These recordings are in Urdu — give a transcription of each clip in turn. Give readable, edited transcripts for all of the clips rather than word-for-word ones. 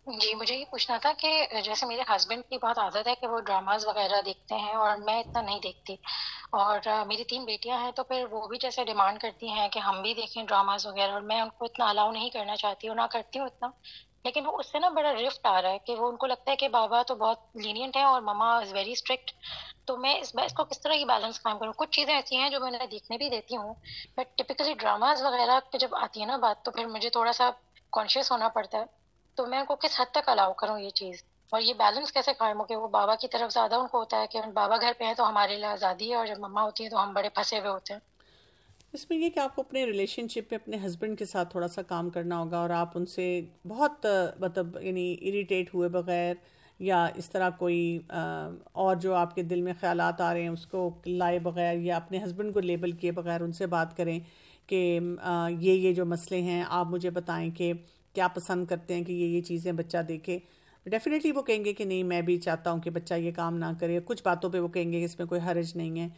جی مجھے یہ پوچھنا تھا کہ جیسے میرے ہسبینڈ کی بہت عادت ہے کہ وہ ڈراماز وغیرہ دیکھتے ہیں اور میں اتنا نہیں دیکھتی، اور میری 3 بیٹیاں ہیں تو پھر وہ بھی جیسے ڈیمانڈ کرتی ہیں کہ ہم بھی دیکھیں ڈراماز وغیرہ، اور میں ان کو اتنا الاؤ نہیں کرنا چاہتی ہوں، نہ کرتی ہوں اتنا. لیکن وہ اس سے نا بڑا رفٹ آ رہا ہے کہ وہ ان کو لگتا ہے کہ بابا تو بہت لینینٹ ہے اور مما از ویری اسٹرکٹ. تو میں اس کو کس طرح یہ بیلنس قائم کروں؟ کچھ چیزیں ایسی ہیں جو میں انہیں دیکھنے بھی دیتی ہوں، بٹ ٹپکلی ڈراماز وغیرہ پہ جب آتی ہے نا بات، تو پھر مجھے تھوڑا سا کانشیس ہونا پڑتا ہے. تو میں ان کو کس حد تک الاؤ کروں یہ چیز، اور یہ بیلنس کیسے قائم ہو کہ وہ بابا کی طرف زیادہ ان کو ہوتا ہے کہ بابا گھر پہ ہیں تو ہمارے لیے آزادی ہے، اور جب مما ہوتی ہے تو ہم بڑے پھنسے ہوئے ہوتے ہیں. اس میں یہ کہ آپ کو اپنے ریلیشن شپ میں اپنے ہسبینڈ کے ساتھ تھوڑا سا کام کرنا ہوگا، اور آپ ان سے بہت مطلب یعنی اریٹیٹ ہوئے بغیر یا اس طرح کوئی اور جو آپ کے دل میں خیالات آ رہے ہیں اس کو لائے بغیر یا اپنے ہسبینڈ کو لیبل کیے بغیر ان سے بات کریں کہ یہ جو مسئلے ہیں آپ مجھے بتائیں کہ کیا پسند کرتے ہیں کہ یہ چیزیں بچہ دیکھے. ڈیفینیٹلی وہ کہیں گے کہ نہیں میں بھی چاہتا ہوں کہ بچہ یہ کام نہ کرے، کچھ باتوں پہ وہ کہیں گے کہ اس میں کوئی حرج نہیں ہے.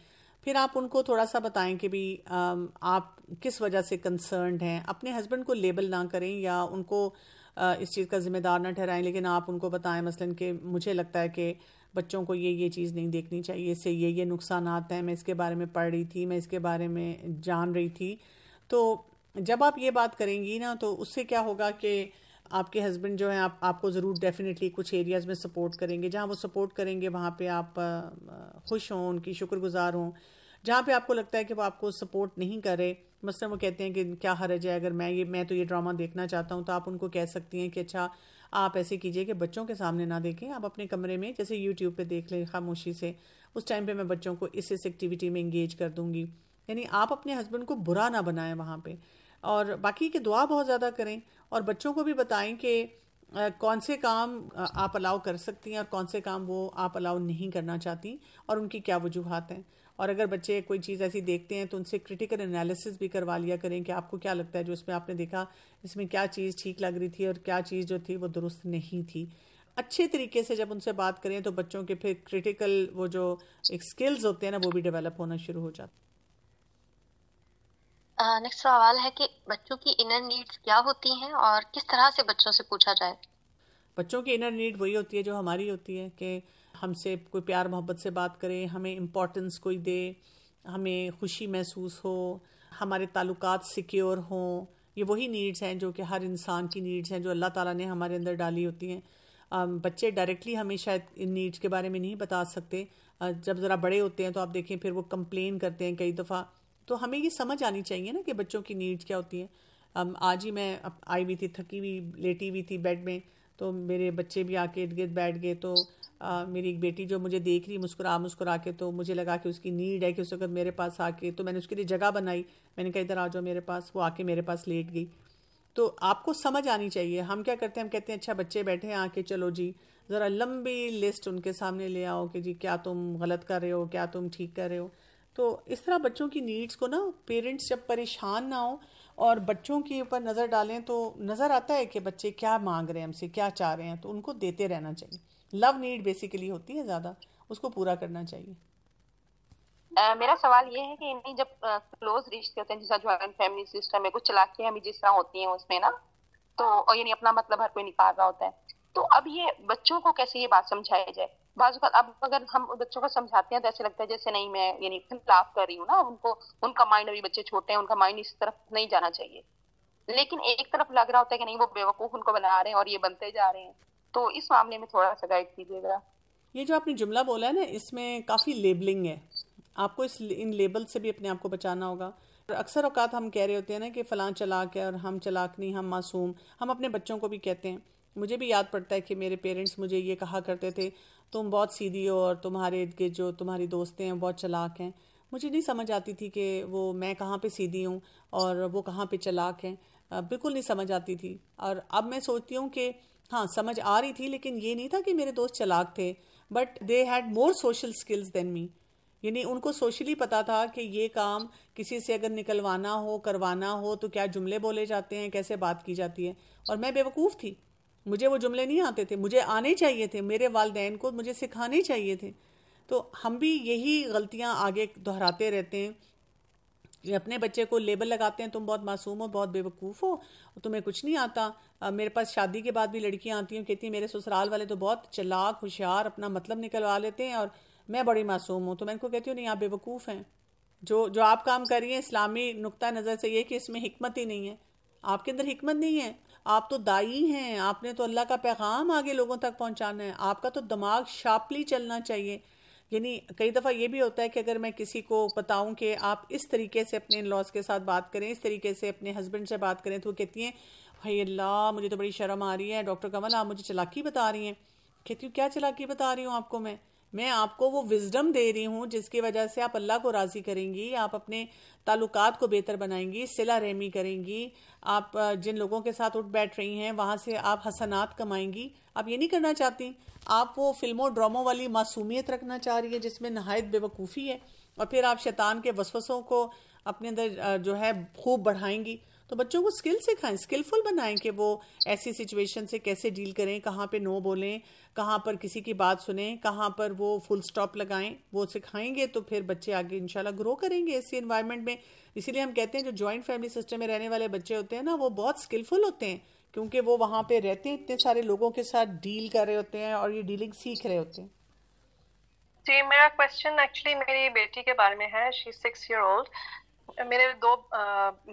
پھر آپ ان کو تھوڑا سا بتائیں کہ بھی آپ کس وجہ سے کنسرنڈ ہیں. اپنے ہسبینڈ کو لیبل نہ کریں یا ان کو اس چیز کا ذمہ دار نہ ٹھہرائیں، لیکن آپ ان کو بتائیں مثلاً کہ مجھے لگتا ہے کہ بچوں کو یہ چیز نہیں دیکھنی چاہیے، اس سے یہ نقصانات ہیں، میں اس کے بارے میں پڑھ رہی تھی، میں اس کے بارے میں جان رہی تھی. تو جب آپ یہ بات کریں گی نا تو اس سے کیا ہوگا کہ آپ کے ہسبینڈ جو ہیں آپ کو ضرور ڈیفینیٹلی کچھ ایریاز میں سپورٹ کریں گے. جہاں وہ سپورٹ کریں گے وہاں پہ آپ خوش ہوں، ان کی شکر گزار ہوں. جہاں پہ آپ کو لگتا ہے کہ وہ آپ کو سپورٹ نہیں کرے، مثلا وہ کہتے ہیں کہ کیا حرج ہے اگر میں تو یہ ڈرامہ دیکھنا چاہتا ہوں، تو آپ ان کو کہہ سکتی ہیں کہ اچھا آپ ایسے کیجئے کہ بچوں کے سامنے نہ دیکھیں، آپ اپنے کمرے میں جیسے یوٹیوب پہ دیکھ لیں خاموشی سے، اس ٹائم پہ میں بچوں کو اس ایکٹیویٹی میں انگیج کر دوں گی. یعنی آپ اپنے ہسبینڈ کو برا نہ بنائیں وہاں پہ، اور باقی کی دعا بہت زیادہ کریں، اور بچوں کو بھی بتائیں کہ کون سے کام آپ الاؤ کر سکتی ہیں اور کون سے کام وہ آپ الاؤ نہیں کرنا چاہتی، اور ان کی کیا وجوہات ہیں. اور اگر بچے کوئی چیز ایسی دیکھتے ہیں تو ان سے کریٹیکل انالیسس بھی کروا لیا کریں کہ آپ کو کیا لگتا ہے جو اس میں آپ نے دیکھا اس میں کیا چیز ٹھیک لگ رہی تھی اور کیا چیز جو تھی وہ درست نہیں تھی. اچھے طریقے سے جب ان سے بات کریں تو بچوں کے پھر کریٹیکل وہ جو ایک سکلز ہوتے ہیں نا وہ بھی ڈیولپ ہونا شروع ہو جاتے ہیں. نیکسٹ سوال ہے کہ بچوں کی انر نیڈس کیا ہوتی ہیں اور کس طرح سے بچوں سے پوچھا جائے؟ بچوں کی انر نیڈ وہی ہوتی ہے جو ہماری ہوتی ہے، کہ ہم سے کوئی پیار محبت سے بات کرے، ہمیں امپورٹنس کوئی دے، ہمیں خوشی محسوس ہو، ہمارے تعلقات سیکیور ہوں. یہ وہی نیڈز ہیں جو کہ ہر انسان کی نیڈز ہیں جو اللہ تعالیٰ نے ہمارے اندر ڈالی ہوتی ہیں. بچے ڈائریکٹلی ہمیں شاید ان نیڈز کے بارے میں نہیں بتا سکتے. جب ذرا بڑے ہوتے ہیں تو آپ دیکھیں پھر وہ کمپلین کرتے ہیں کئی دفعہ. تو ہمیں یہ سمجھ آنی چاہیے نا کہ بچوں کی نیڈز کیا ہوتی ہیں. آج ہی میں آئی ہوئی تھی، تھکی ہوئی لیٹی ہوئی تھی بیڈ میں، تو میرے بچے بھی آ کے ارد گرد بیٹھ گئے. تو میری ایک بیٹی جو مجھے دیکھ رہی مسکرا کے، تو مجھے لگا کہ اس کی نیڈ ہے کہ اس وقت میرے پاس آ کے، تو میں نے اس کے لیے جگہ بنائی، میں نے کہا ادھر آ جاؤ میرے پاس. وہ آ کے میرے پاس لیٹ گئی. تو آپ کو سمجھ آنی چاہیے. ہم کیا کرتے ہیں، ہم کہتے ہیں اچھا بچے بیٹھے ہیں آ کے چلو جی ذرا لمبی لسٹ ان کے سامنے لے آؤ کہ جی کیا تم غلط کر رہے ہو، کیا تم ٹھیک کر رہے ہو. تو اس طرح بچوں کی نیڈز کو نا پیرنٹس جب پریشان نہ ہوں اور بچوں کے اوپر نظر ڈالیں تو نظر آتا ہے کہ بچے کیا مانگ رہے ہیں ہم سے، کیا چاہ رہے ہیں، تو ان کو دیتے رہنا چاہیے. لو نیڈ بیسیکلی ہوتی ہے زیادہ، اس کو پورا کرنا چاہیے. میرا سوال یہ ہے کہ انہیں جب کلوز رشتے ہوتے ہیں جیسا جوائنٹ فیملی سسٹم ہے، کچھ چلاکیاں بھی جس طرح ہوتی ہیں اس میں نا، تو اور یعنی اپنا مطلب ہر کوئی نکال رہا ہوتا ہے، تو اب یہ بچوں کو کیسے یہ بات سمجھائی جائے؟ بعض اوقات اب اگر ہم بچوں کو سمجھاتے ہیں تو ایسے لگتا ہے جیسے نہیں میں یعنی خلاف کر رہی ہوں نا ان کو. ان کا مائنڈ ابھی بچے چھوٹے ہیں، ان کا مائنڈ اس طرف نہیں جانا چاہیے، لیکن ایک طرف لگ رہا ہوتا ہے کہ نہیں وہ بیوقوف ان کو بنا رہے ہیں اور یہ بنتے جا رہے ہیں. تو اس معاملے میں تھوڑا سا گائڈ کیجیے گا. یہ جو آپ نے جملہ بولا ہے نا اس میں کافی لیبلنگ ہے، آپ کو ان لیبل سے بھی اپنے آپ کو بچانا ہوگا. اکثر اوقات ہم کہہ رہے ہوتے ہیں نا کہ فلاں چلاک ہے اور ہم چلاک نہیں، ہم معصوم. ہم اپنے بچوں کو بھی کہتے ہیں. مجھے بھی یاد پڑتا ہے کہ میرے پیرنٹس مجھے یہ کہا کرتے تھے تم بہت سیدھی ہو اور تمہارے ارد گرد جو تمہاری دوستیں ہیں بہت چلاک ہیں. مجھے نہیں سمجھ آتی تھی کہ وہ میں کہاں پہ سیدھی ہوں اور وہ کہاں پہ چلاک ہیں. بالکل نہیں سمجھ آتی تھی. اور اب میں سوچتی ہوں کہ ہاں سمجھ آ رہی تھی، لیکن یہ نہیں تھا کہ میرے دوست چلاک تھے، but they had more social skills than me. یعنی ان کو سوشلی پتا تھا کہ یہ کام کسی سے اگر نکلوانا ہو کروانا ہو تو کیا جملے بولے جاتے ہیں، کیسے بات کی جاتی ہے. اور میں بیوقوف تھی، مجھے وہ جملے نہیں آتے تھے، مجھے آنے چاہیے تھے، میرے والدین کو مجھے سکھانے چاہیے تھے. تو ہم بھی یہی غلطیاں آگے دہراتے رہتے ہیں. یہ اپنے بچے کو لیبل لگاتے ہیں، تم بہت معصوم ہو، بہت بیوقوف ہو، تمہیں کچھ نہیں آتا. میرے پاس شادی کے بعد بھی لڑکیاں آتی ہیں، کہتی ہیں میرے سسرال والے تو بہت چلاک ہوشیار اپنا مطلب نکلوا لیتے ہیں اور میں بڑی معصوم ہوں. تو میں ان کو کہتی ہوں نہیں، آپ بیوقوف ہیں. جو آپ کام کر رہی ہیں اسلامی نقطہ نظر سے یہ کہ اس میں حکمت ہی نہیں ہے، آپ کے اندر حکمت نہیں ہے. آپ تو دائی ہیں، آپ نے تو اللہ کا پیغام آگے لوگوں تک پہنچانا ہے. آپ کا تو دماغ شارپلی چلنا چاہیے. یعنی کئی دفعہ یہ بھی ہوتا ہے کہ اگر میں کسی کو بتاؤں کہ آپ اس طریقے سے اپنے ان لاز کے ساتھ بات کریں، اس طریقے سے اپنے ہسبینڈ سے بات کریں، تو وہ کہتی ہیں بھائی اللہ مجھے تو بڑی شرم آ رہی ہے، ڈاکٹر کمل آپ مجھے چلاکی بتا رہی ہیں. کہتی ہوں کیا چلاکی بتا رہی ہوں آپ کو؟ میں آپ کو وہ وزڈم دے رہی ہوں جس کی وجہ سے آپ اللہ کو راضی کریں گی، آپ اپنے تعلقات کو بہتر بنائیں گی، صلہ رحمی کریں گی، آپ جن لوگوں کے ساتھ اٹھ بیٹھ رہی ہیں وہاں سے آپ حسنات کمائیں گی. آپ یہ نہیں کرنا چاہتی، آپ وہ فلموں ڈراموں والی معصومیت رکھنا چاہ رہی ہے جس میں نہایت بے وقوفی ہے، اور پھر آپ شیطان کے وسوسوں کو اپنے اندر جو ہے خوب بڑھائیں گی. تو بچوں کو اسکل سکھائیں، اسکلفل بنائیں کہ وہ ایسی سچویشن سے کیسے ڈیل کریں، کہاں پہ نو بولیں، کہاں پر کسی کی بات سنیں، کہاں پر وہ فل سٹاپ لگائیں. وہ سکھائیں گے تو پھر بچے آگے انشاءاللہ گرو کریں گے ایسی انوائرمنٹ میں. اسی لیے ہم کہتے ہیں جو جوائنٹ فیملی سسٹم میں رہنے والے بچے ہوتے ہیں نا، وہ بہت اسکلفل ہوتے ہیں، کیونکہ وہ وہاں پہ رہتے ہیں، اتنے سارے لوگوں کے ساتھ ڈیل کر رہے ہوتے ہیں اور یہ ڈیلنگ سیکھ رہے ہوتے ہیں. جی میرا کوشچن ایکچولی میری بیٹی کے بارے میں ہے. شی 6 year old. میرے 2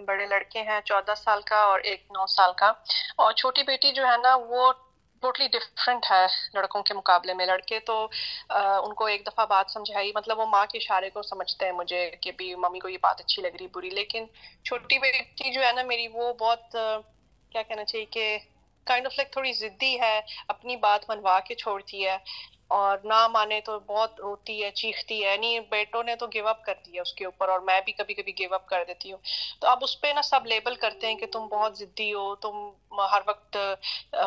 بڑے لڑکے ہیں، 14 سال کا اور ایک 9 سال کا. اور چھوٹی بیٹی جو ہے نا وہ ٹوٹلی ڈفرینٹ ہے لڑکوں کے مقابلے میں. لڑکے تو ان کو ایک دفعہ بات سمجھائی، مطلب وہ ماں کے اشارے کو سمجھتے ہیں مجھے کہ بھی ممی کو یہ بات اچھی لگ رہی بری. لیکن چھوٹی بیٹی جو ہے نا میری، وہ بہت کیا کہنا چاہیے کہ کائنڈ آف لائک تھوڑی ضدی ہے، اپنی بات منوا کے چھوڑتی ہے اور نہ مانے تو بہت روتی ہے، چیختی ہے. نہیں بیٹوں نے تو گیو اپ کر دیا اس کے اوپر، اور میں بھی کبھی کبھی گیو اپ کر دیتی ہوں. تو اب اس پہ نا سب لیبل کرتے ہیں کہ تم بہت ضدی ہو، تم ہر وقت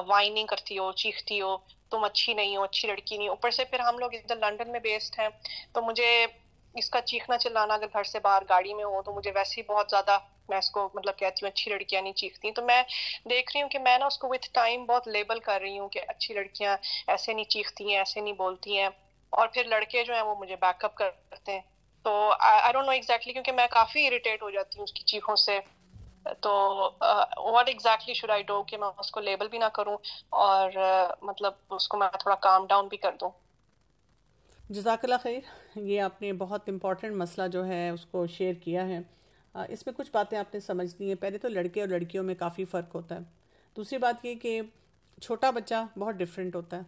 وائننگ کرتی ہو، چیختی ہو، تم اچھی نہیں ہو، اچھی لڑکی نہیں. اوپر سے پھر ہم لوگ ادھر لندن میں بیسڈ ہیں، تو مجھے اس کا چیخنا چلانا اگر گھر سے باہر گاڑی میں ہو تو مجھے ویسے ہی بہت زیادہ، میں اس کو مطلب کہتی ہوں اچھی لڑکیاں نہیں چیختی. تو میں دیکھ رہی ہوں کہ میں نا اس کو وتھ ٹائم بہت لیبل کر رہی ہوں کہ اچھی لڑکیاں ایسے نہیں چیختی ہیں، ایسے نہیں بولتی ہیں، اور پھر لڑکے جو ہیں وہ مجھے بیک اپ کرتے ہیں. تو آئی ڈونٹ نو ایگزیکٹلی، کیونکہ میں کافی اریٹیٹ ہو جاتی ہوں اس کی چیخوں سے. تو what exactly should I do کہ میں اس کو لیبل بھی نہ کروں اور مطلب اس کو میں تھوڑا کام ڈاؤن بھی کر دوں. جزاک اللہ خیر. یہ آپ نے بہت امپورٹنٹ مسئلہ جو ہے اس کو شیئر کیا ہے. اس میں کچھ باتیں آپ نے سمجھنی ہیں. پہلے تو لڑکے اور لڑکیوں میں کافی فرق ہوتا ہے. دوسری بات یہ کہ چھوٹا بچہ بہت ڈیفرنٹ ہوتا ہے.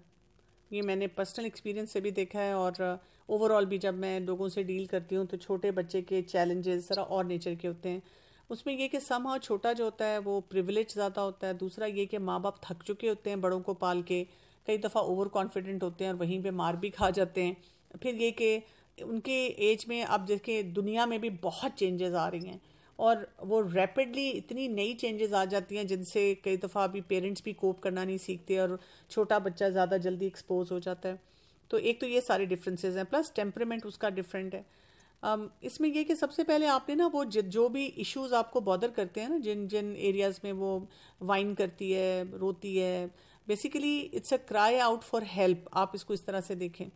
یہ میں نے پرسنل ایکسپیرینس سے بھی دیکھا ہے، اور اوور آل بھی جب میں لوگوں سے ڈیل کرتی ہوں تو چھوٹے بچے کے چیلنجز ذرا اور نیچر کے ہوتے ہیں. اس میں یہ کہ سم ہاؤ چھوٹا جو ہوتا ہے وہ پریولیج زیادہ ہوتا ہے. دوسرا یہ کہ ماں باپ تھک چکے ہوتے ہیں بڑوں کو پال کے، کئی دفعہ اوور کانفیڈنٹ ہوتے ہیں اور وہیں پہ مار بھی کھا جاتے ہیں. پھر یہ کہ ان کے ایج میں اب دیکھیں دنیا میں بھی بہت چینجز آ رہی ہیں، اور وہ ریپڈلی اتنی نئی چینجز آ جاتی ہیں جن سے کئی دفعہ ابھی پیرنٹس بھی کوپ کرنا نہیں سیکھتے، اور چھوٹا بچہ زیادہ جلدی ایکسپوز ہو جاتا ہے. تو ایک تو یہ سارے ڈفرینسز ہیں، پلس ٹیمپرمنٹ اس کا ڈفرینٹ ہے. اس میں یہ کہ سب سے پہلے آپ نے نا وہ جو بھی ایشوز آپ کو بادر کرتے ہیں نا، جن ایریاز میں وہ وائن کرتی ہے، روتی ہے، بیسیکلی اٹس اے کرائی آؤٹ فار ہیلپ. آپ اس کو اس طرح سے دیکھیں.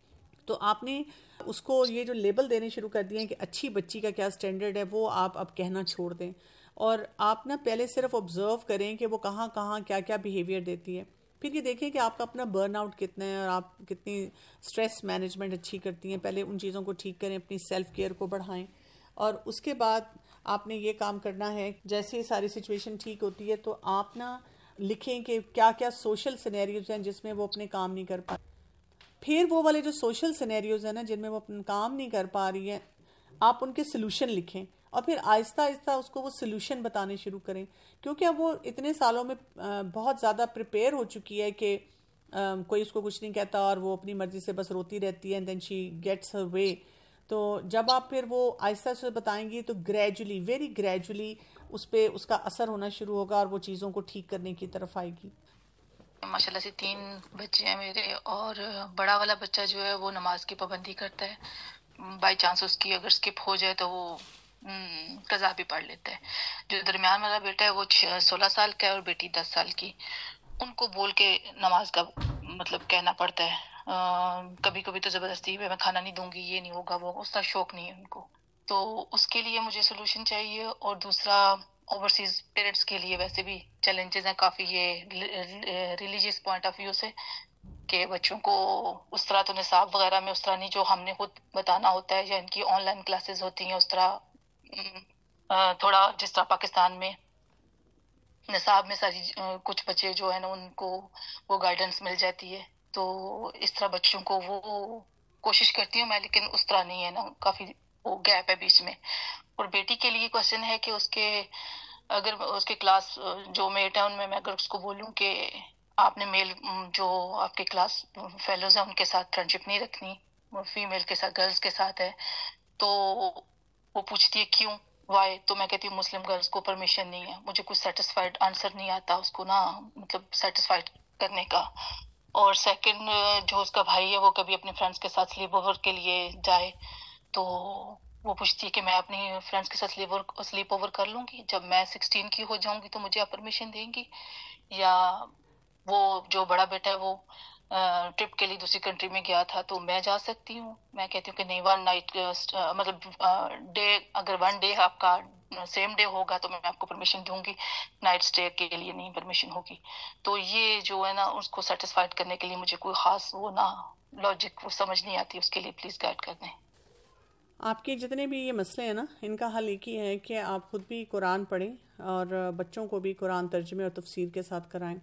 تو آپ نے اس کو یہ جو لیبل دینے شروع کر دیے ہیں کہ اچھی بچی کا کیا سٹینڈرڈ ہے، وہ آپ اب کہنا چھوڑ دیں، اور آپ نا پہلے صرف آبزرو کریں کہ وہ کہاں کہاں کیا کیا بیہیویئر دیتی ہے. پھر یہ دیکھیں کہ آپ کا اپنا برن آؤٹ کتنا ہے اور آپ کتنی سٹریس مینجمنٹ اچھی کرتی ہیں. پہلے ان چیزوں کو ٹھیک کریں، اپنی سیلف کیئر کو بڑھائیں، اور اس کے بعد آپ نے یہ کام کرنا ہے. جیسے یہ ساری سچویشن ٹھیک ہوتی ہے تو آپ نا لکھیں کہ کیا کیا سوشل سینیریوز ہیں جس میں وہ اپنے کام نہیں کر پائے. پھر وہ والے جو سوشل سینیریوز ہیں نا جن میں وہ اپنا کام نہیں کر پا رہی ہیں، آپ ان کے سلوشن لکھیں، اور پھر آہستہ آہستہ اس کو وہ سلوشن بتانے شروع کریں. کیونکہ اب وہ اتنے سالوں میں بہت زیادہ پریپیئر ہو چکی ہے کہ کوئی اس کو کچھ نہیں کہتا اور وہ اپنی مرضی سے بس روتی رہتی ہے، اینڈ دین شی گیٹس ہر وے. تو جب آپ پھر وہ آہستہ سے بتائیں گی تو گریجولی، ویری گریجولی اس پہ اس کا اثر ہونا شروع ہوگا اور وہ چیزوں کو ٹھیک کرنے کی طرف آئے گی. ماشاء اللہ سے 3 بچے ہیں میرے، اور بڑا والا بچہ جو ہے وہ نماز کی پابندی کرتا ہے. بائی چانس اس کی اگر اسکپ ہو جائے تو وہ قضا بھی پڑھ لیتا ہے. جو درمیان والا بیٹا ہے وہ 16 سال کا ہے، اور بیٹی 10 سال کی. ان کو بول کے نماز کا مطلب کہنا پڑتا ہے. کبھی کبھی تو زبردستی میں کھانا نہیں دوں گی، یہ نہیں ہوگا، وہ اس کا شوق نہیں ہے ان کو. تو اس کے لیے مجھے سولوشن چاہیے. اور دوسرا اوورسیز پیرنٹس کے لیے ویسے بھی چیلنجز ہیں کافی یہ ریلیجیس پوائنٹ آف ویو سے کہ بچوں کو اس طرح تو نصاب وغیرہ میں اس طرح نہیں جو ہم نے خود بتانا ہوتا ہے یا ان کی آن لائن کلاسز ہوتی ہیں اس طرح تھوڑا جس طرح پاکستان میں نصاب میں ساری کچھ بچے جو ہے نا ان کو وہ گائیڈنس مل جاتی ہے. تو اس طرح بچوں کو وہ کوشش کرتی ہوں میں, لیکن اس طرح نہیں ہے نا, کافی وہ گیپ ہے بیچ میں. اور بیٹی کے لیے کوشچن ہے کہ اس کے اگر اس کے کلاس جو میٹ ہے ان میں اگر اس کو بولوں کہ آپ نے میل جو آپ کے کلاس فیلوز ہیں ان کے ساتھ فرینڈشپ نہیں رکھنی, فیمیل کے ساتھ گرلز کے ساتھ ہے, تو وہ پوچھتی ہے کیوں وائی. تو میں کہتی ہوں مسلم گرلز کو پرمیشن نہیں ہے. مجھے کچھ سیٹسفائڈ آنسر نہیں آتا اس کو نا, مطلب سیٹسفائڈ کرنے کا. اور سیکنڈ جو اس کا بھائی ہے وہ کبھی اپنے فرینڈس کے ساتھ سلیپ اوور کے لیے جائے تو وہ پوچھتی ہے کہ میں اپنی فرینڈس کے ساتھ سلیپ اوور کر لوں گی, جب میں 16 کی ہو جاؤں گی تو مجھے آپ پرمیشن دیں گی, یا وہ جو بڑا بیٹا ہے وہ ٹرپ کے لیے دوسری کنٹری میں گیا تھا تو میں جا سکتی ہوں. میں کہتی ہوں کہ نہیں, ون نائٹ مطلب ڈے اگر ون ڈے آپ کا سیم ڈے ہوگا تو میں آپ کو پرمیشن دوں گی, نائٹ اسٹے کے لیے نہیں پرمیشن ہوگی. تو یہ جو ہے نا اس کو سیٹسفائڈ کرنے کے لیے مجھے کوئی خاص وہ نا لاجک وہ سمجھ نہیں آتی, اس کے لیے پلیز گائڈ کر دیں. آپ کے جتنے بھی یہ مسئلے ہیں نا ان کا حل ایک ہی ہے کہ آپ خود بھی قرآن پڑھیں اور بچوں کو بھی قرآن ترجمے اور تفسیر کے ساتھ کرائیں,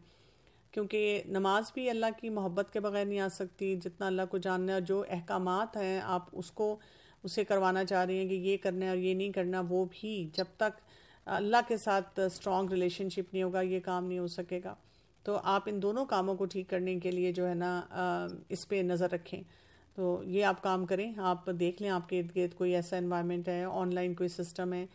کیونکہ نماز بھی اللہ کی محبت کے بغیر نہیں آ سکتی. جتنا اللہ کو جاننا ہے, جو احکامات ہیں آپ اسے کروانا چاہ رہی ہیں کہ یہ کرنا ہے اور یہ نہیں کرنا, وہ بھی جب تک اللہ کے ساتھ اسٹرانگ ریلیشن شپ نہیں ہوگا یہ کام نہیں ہو سکے گا. تو آپ ان دونوں کاموں کو ٹھیک کرنے کے لیے جو ہے نا اس پہ نظر رکھیں. تو یہ آپ کام کریں, آپ دیکھ لیں آپ کے ارد گرد کوئی ایسا انوائرمنٹ ہے, آن لائن کوئی سسٹم ہے.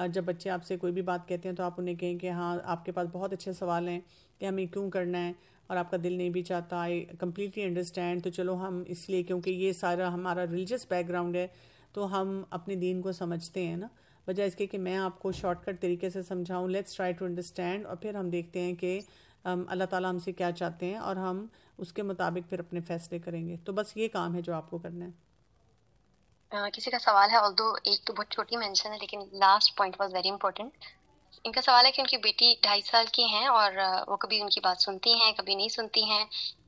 جب بچے آپ سے کوئی بھی بات کہتے ہیں تو آپ انہیں کہیں کہ ہاں آپ کے پاس بہت اچھے سوال ہیں کہ ہمیں کیوں کرنا ہے اور آپ کا دل نہیں بھی چاہتا, آئی کمپلیٹلی انڈرسٹینڈ. تو چلو ہم اس لیے کیونکہ یہ سارا ہمارا ریلیجس بیک گراؤنڈ ہے تو ہم اپنے دین کو سمجھتے ہیں نا, بجائے اس کے کہ میں آپ کو شارٹ کٹ طریقے سے سمجھاؤں. لیٹس ٹرائی ٹو انڈرسٹینڈ, اور پھر ہم دیکھتے ہیں کہ اللہ تعالیٰ ہم سے کیا چاہتے ہیں اور ہم اس کے مطابق پھر اپنے فیصلے کریں گے. تو بس یہ کام ہے جو آپ کو کرنا ہے. کسی کا سوال ہے, although ایک تو بہت چھوٹی مینشن ہے لیکن last point was very important. ان کا سوال ہے کہ ان کی بیٹی 2.5 سال کی ہیں اور وہ کبھی ان کی بات سنتی ہیں کبھی نہیں سنتی ہیں,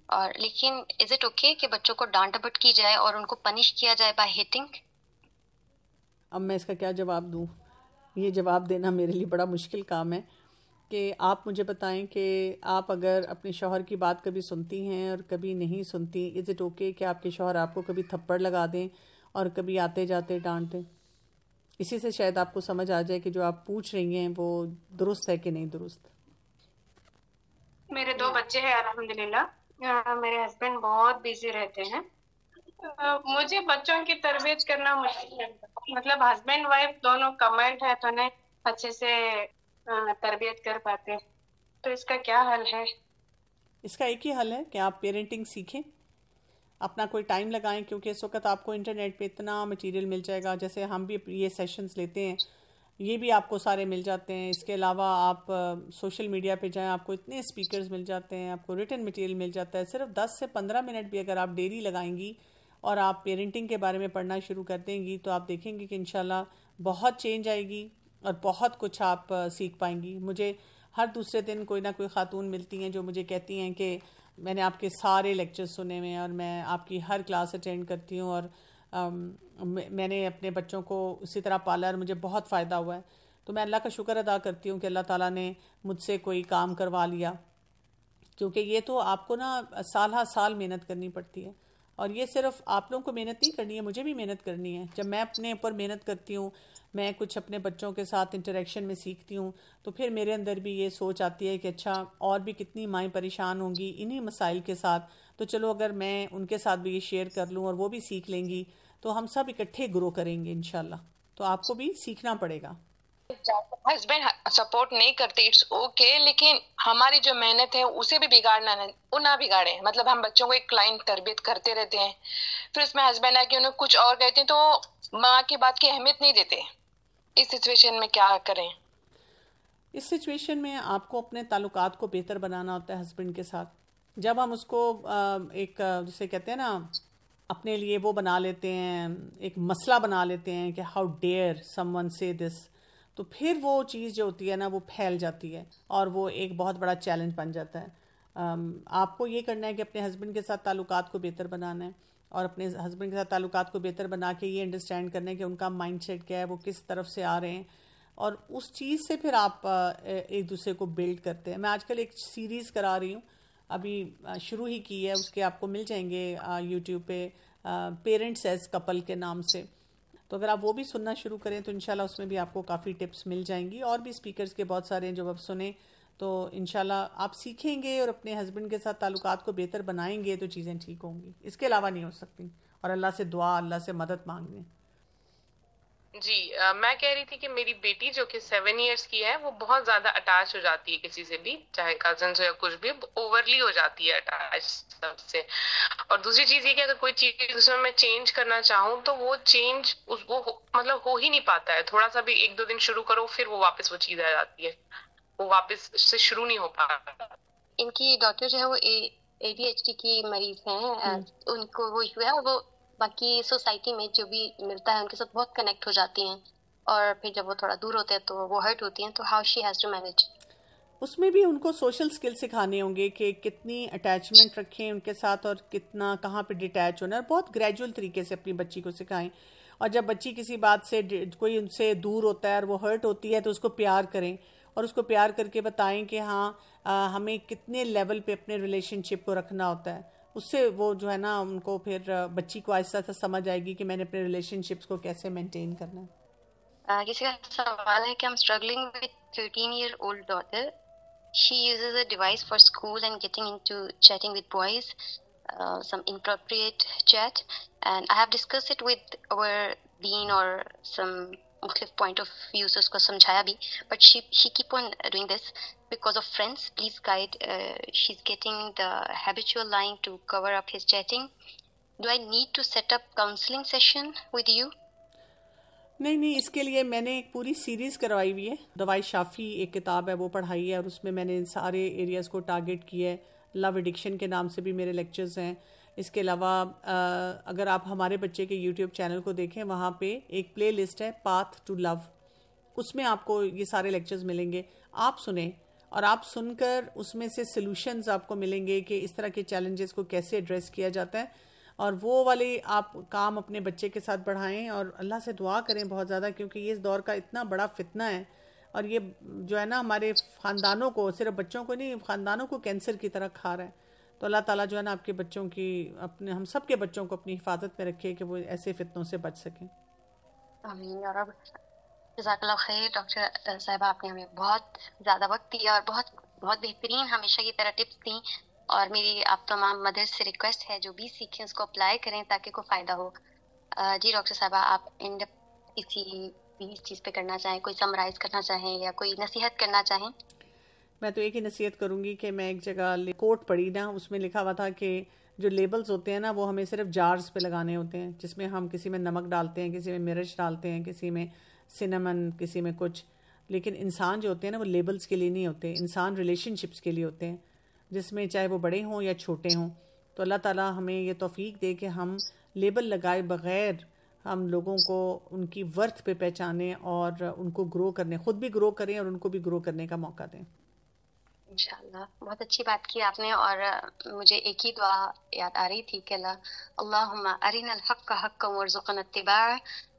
اور لیکن از اٹ اوکے کہ بچوں کو ڈانٹ ڈپٹ کی جائے اور ان کو پنش کیا جائے بائی ہٹنگ؟ اب میں اس کا کیا جواب دوں, یہ جواب دینا میرے لیے بڑا مشکل کام ہے. کہ آپ مجھے بتائیں کہ آپ اگر اپنے شوہر کی بات کبھی سنتی ہیں اور کبھی نہیں سنتی, از اٹ اوکے کہ آپ کے شوہر آپ کو کبھی تھپڑ لگا دیں اور کبھی آتے جاتے ڈانٹ دیں؟ اسی سے شاید آپ کو سمجھ آ جائے کہ جو آپ پوچھ رہی ہیں وہ درست ہے کہ نہیں درست. میرے 2 بچے ہیں الحمدللہ. میرے ہسبینڈ بہت بیزی رہتے ہیں. مجھے بچوں کی تربیت کرنا مشکل ہے, مطلب ہسبینڈ وائف دونوں کمائنڈ ہے تو نہیں اچھے سے تربیت کر پاتے. تو اس کا کیا حل ہے؟ اس کا ایک ہی حل ہے کہ آپ پیرنٹنگ سیکھیں, اپنا کوئی ٹائم لگائیں, کیونکہ اس وقت آپ کو انٹرنیٹ پہ اتنا مٹیریل مل جائے گا. جیسے ہم بھی یہ سیشنز لیتے ہیں یہ بھی آپ کو سارے مل جاتے ہیں. اس کے علاوہ آپ سوشل میڈیا پہ جائیں, آپ کو اتنے اسپیکرز مل جاتے ہیں, آپ کو ریٹن مٹیریل مل جاتا ہے. صرف 10 سے 15 منٹ بھی اگر آپ ڈیلی لگائیں گی اور آپ پیرنٹنگ کے بارے میں پڑھنا شروع کر دیں گی تو آپ دیکھیں گی کہ انشاءاللہ بہت چینج آئے گی اور بہت کچھ آپ سیکھ پائیں گی. مجھے ہر دوسرے دن کوئی نہ کوئی خاتون ملتی ہیں جو مجھے کہتی ہیں کہ میں نے آپ کے سارے لیکچر سنے ہوئے ہیں اور میں آپ کی ہر کلاس اٹینڈ کرتی ہوں اور میں نے اپنے بچوں کو اسی طرح پالا اور مجھے بہت فائدہ ہوا ہے. تو میں اللہ کا شکر ادا کرتی ہوں کہ اللہ تعالیٰ نے مجھ سے کوئی کام کروا لیا, کیونکہ یہ تو آپ کو نا سال ہر سال محنت کرنی پڑتی ہے. اور یہ صرف آپ لوگوں کو محنت نہیں کرنی ہے, مجھے بھی محنت کرنی ہے. جب میں اپنے اوپر محنت کرتی ہوں, میں کچھ اپنے بچوں کے ساتھ انٹریکشن میں سیکھتی ہوں, تو پھر میرے اندر بھی یہ سوچ آتی ہے کہ اچھا اور بھی کتنی مائیں پریشان ہوں گی انہی مسائل کے ساتھ, تو چلو اگر میں ان کے ساتھ بھی یہ شیئر کر لوں اور وہ بھی سیکھ لیں گی تو ہم سب اکٹھے گرو کریں گے انشاءاللہ. تو آپ کو بھی سیکھنا پڑے گا. ہسبینڈ سپورٹ نہیں کرتے اٹس اوکے, لیکن ہماری جو محنت ہے اسے بھی بگاڑنا نہ بگاڑے. مطلب ہم بچوں کو ایک کلائنٹ تربیت کرتے رہتے ہیں, پھر اس میں ہسبینڈ آ کے انہیں کچھ اور کہتے ہیں تو ماں کی بات کی اہمیت نہیں دیتے. اس سچویشن میں کیا کریں؟ اس سچویشن میں آپ کو اپنے تعلقات کو بہتر بنانا ہوتا ہے ہسبینڈ کے ساتھ. جب ہم اس کو ایک جسے کہتے ہیں نا اپنے لیے وہ بنا لیتے ہیں، ایک مسئلہ بنا لیتے ہیں کہ ہاؤ ڈیئر سم ون سے دس، تو پھر وہ چیز جو ہوتی ہے نا وہ پھیل جاتی ہے اور وہ ایک بہت بڑا چیلنج بن جاتا ہے۔ آپ کو یہ کرنا ہے کہ اپنے ہسبینڈ کے ساتھ تعلقات کو بہتر بنانا ہے، اور اپنے ہسبینڈ کے ساتھ تعلقات کو بہتر بنا کے یہ انڈرسٹینڈ کرنا ہے کہ ان کا مائنڈ سیٹ کیا ہے، وہ کس طرف سے آ رہے ہیں، اور اس چیز سے پھر آپ ایک دوسرے کو بلڈ کرتے ہیں۔ میں آج کل ایک سیریز کرا رہی ہوں، ابھی شروع ہی کی ہے، اس کے آپ کو مل جائیں گے یوٹیوب پہ، پیرنٹس ایز کپل کے نام سے، تو اگر آپ وہ بھی سننا شروع کریں تو انشاءاللہ اس میں بھی آپ کو کافی ٹپس مل جائیں گی، اور بھی اسپیکرز کے بہت سارے ہیں جو آپ سنیں تو انشاءاللہ آپ سیکھیں گے اور اپنے ہسبینڈ کے ساتھ تعلقات کو بہتر بنائیں گے تو چیزیں ٹھیک ہوں گی، اس کے علاوہ نہیں ہو سکتی، اور اللہ سے دعا، اللہ سے مدد مانگیں۔ جی میں کہہ رہی تھی کہ میری بیٹی جو کہ 7 ایئرس کی ہے وہ بہت زیادہ اٹیچ ہو جاتی ہے کسی سے بھی، چاہے کزنس ہو یا کچھ بھی، اوورلی ہو جاتی ہے اٹیچ سب سے۔ اور دوسری چیز یہ کہ اگر کوئی چیز اس میں چینج کرنا چاہوں تو وہ چینج وہ مطلب ہو ہی نہیں پاتا ہے، تھوڑا سا بھی 1-2 دن شروع کرو پھر وہ واپس وہ چیز آ جاتی ہے، وہ واپس سے شروع نہیں ہو پاتا۔ ان کی ڈاکٹر جو ہے وہ ADHD کی مریض ہیں، ان کو وہ ایشو ہے، اور وہ باقی سوسائٹی میں جو بھی ملتا ہے ان کے ساتھ بہت کنیکٹ ہو جاتی ہیں، اور پھر جب وہ تھوڑا دور ہوتے ہیں تو وہ ہرٹ ہوتی ہیں، تو how she has to manage. اس میں بھی ان کو سوشل سکل سکھانے ہوں گے کہ کتنی اٹیچمنٹ رکھیں ان کے ساتھ، اور کتنا کہاں پہ ڈیٹیچ ہونا ہے، بہت گریجول طریقے سے اپنی بچی کو سکھائیں، اور جب بچی کسی بات سے کوئی ان سے دور ہوتا ہے اور وہ ہرٹ ہوتی ہے تو اس کو پیار کریں، اور اس کو پیار کر کے بتائیں کہ ہاں ہمیں کتنے لیول پہ اپنے ریلیشن شپ کو رکھنا ہوتا ہے، اس سے وہ جو ہے نا ان کو پھر بچی کو آہستہ آہستہ سمجھ آئے گی کہ میں نے اپنے ریلیشن شپس کو کیسے مینٹین کرنا ہے۔ کسی کا سوال ہے کہ I'm struggling with 13-year-old daughter. She uses a device for school and getting into chatting with boys, some inappropriate chat, and I have discussed it with our dean or some مختلف point of view سے اس کو سمجھایا بھی, but she keep on doing this because of friends. Please guide. She's getting the habitual lying to cover up his chatting. Do I need to set up counseling session with you? نہیں اس کے لیے میں نے ایک پوری سیریز کروائی ہوئی ہے، دوائی شافی ایک کتاب ہے، وہ پڑھائی ہے، اور اس میں میں نے ان سارے ایریاز کو ٹارگٹ کیا ہے۔ لو ایڈکشن کے نام سے بھی میرے لیکچرز ہیں۔ اس کے علاوہ اگر آپ ہمارے بچے کے یوٹیوب چینل کو دیکھیں، وہاں پہ ایک پلے لسٹ ہے پاتھ ٹو لو، اس میں آپ کو یہ سارے لیکچرز ملیں گے، آپ سنیں، اور آپ سن کر اس میں سے سلوشنز آپ کو ملیں گے کہ اس طرح کے چیلنجز کو کیسے ایڈریس کیا جاتا ہے، اور وہ والے آپ کام اپنے بچے کے ساتھ بڑھائیں، اور اللہ سے دعا کریں بہت زیادہ، کیونکہ یہ اس دور کا اتنا بڑا فتنہ ہے، اور یہ جو ہے نا ہمارے خاندانوں کو، صرف بچوں کو نہیں، خاندانوں کو کینسر کی طرح کھا رہا ہے۔ تو اللہ تعالیٰ جو ہے نا آپ کے بچوں کی، اپنے ہم سب کے بچوں کو اپنی حفاظت میں رکھے کہ وہ ایسے فتنوں سے بچ سکیں۔ آمین یا رب۔ جزاک اللہ خیر ڈاکٹر صاحبہ، آپ نے ہمیں بہت زیادہ وقت دیا اور بہت بہت بہترین ہمیشہ کی طرح ٹپس دیں، اور میری آپ تمام مدرس سے ریکویسٹ ہے جو بھی سیکھیں اس کو اپلائی کریں تاکہ کوئی فائدہ ہو۔ جی ڈاکٹر صاحبہ، آپ کسی بھی اس چیز پہ کرنا چاہیں، کوئی سمرائز کرنا چاہیں یا کوئی نصیحت کرنا چاہیں؟ میں تو ایک ہی نصیحت کروں گی کہ میں ایک جگہ کوٹ پڑھی نا، اس میں لکھا ہوا تھا کہ جو لیبلز ہوتے ہیں نا وہ ہمیں صرف جارز پہ لگانے ہوتے ہیں، جس میں ہم کسی میں نمک ڈالتے ہیں، کسی میں مرچ ڈالتے ہیں، کسی میں سینمن، کسی میں کچھ، لیکن انسان جو ہوتے ہیں نا وہ لیبلز کے لیے نہیں ہوتے، انسان ریلیشن شپس کے لیے ہوتے ہیں، جس میں چاہے وہ بڑے ہوں یا چھوٹے ہوں۔ تو اللہ تعالیٰ ہمیں یہ توفیق دے کہ ہم لیبل لگائے بغیر ہم لوگوں کو ان کی ورتھ پہ پہچانیں، اور ان کو گرو کرنے، خود بھی گرو کریں اور ان کو بھی گرو کرنے کا موقع دیں۔ انشاءاللہ بہت اچھی بات کی آپ نے، اور مجھے ایک ہی دعا یاد آ رہی تھی کہ اللہم ارنا الحق حقا وارزقنا اتباعہ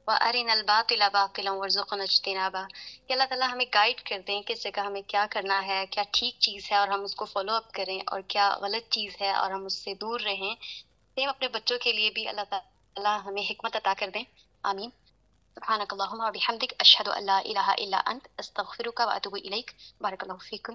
وارنا الباطل باطلا وارزقنا اجتنابہ، کہ اللہ تعالیٰ ہمیں گائیڈ کر دیں کس جگہ ہمیں کیا کرنا ہے، کیا ٹھیک چیز ہے اور ہم اس کو فالو اپ کریں، اور کیا غلط چیز ہے اور ہم اس سے دور رہیں۔ سیم اپنے بچوں کے لیے بھی اللہ تعالیٰ ہمیں حکمت عطا کر دیں، آمین۔ سبحانک اللہم وبحمدک، اشہد ان لا الہ الا انت، استغفرک واتوب الیک۔ بارک اللہ فیکم۔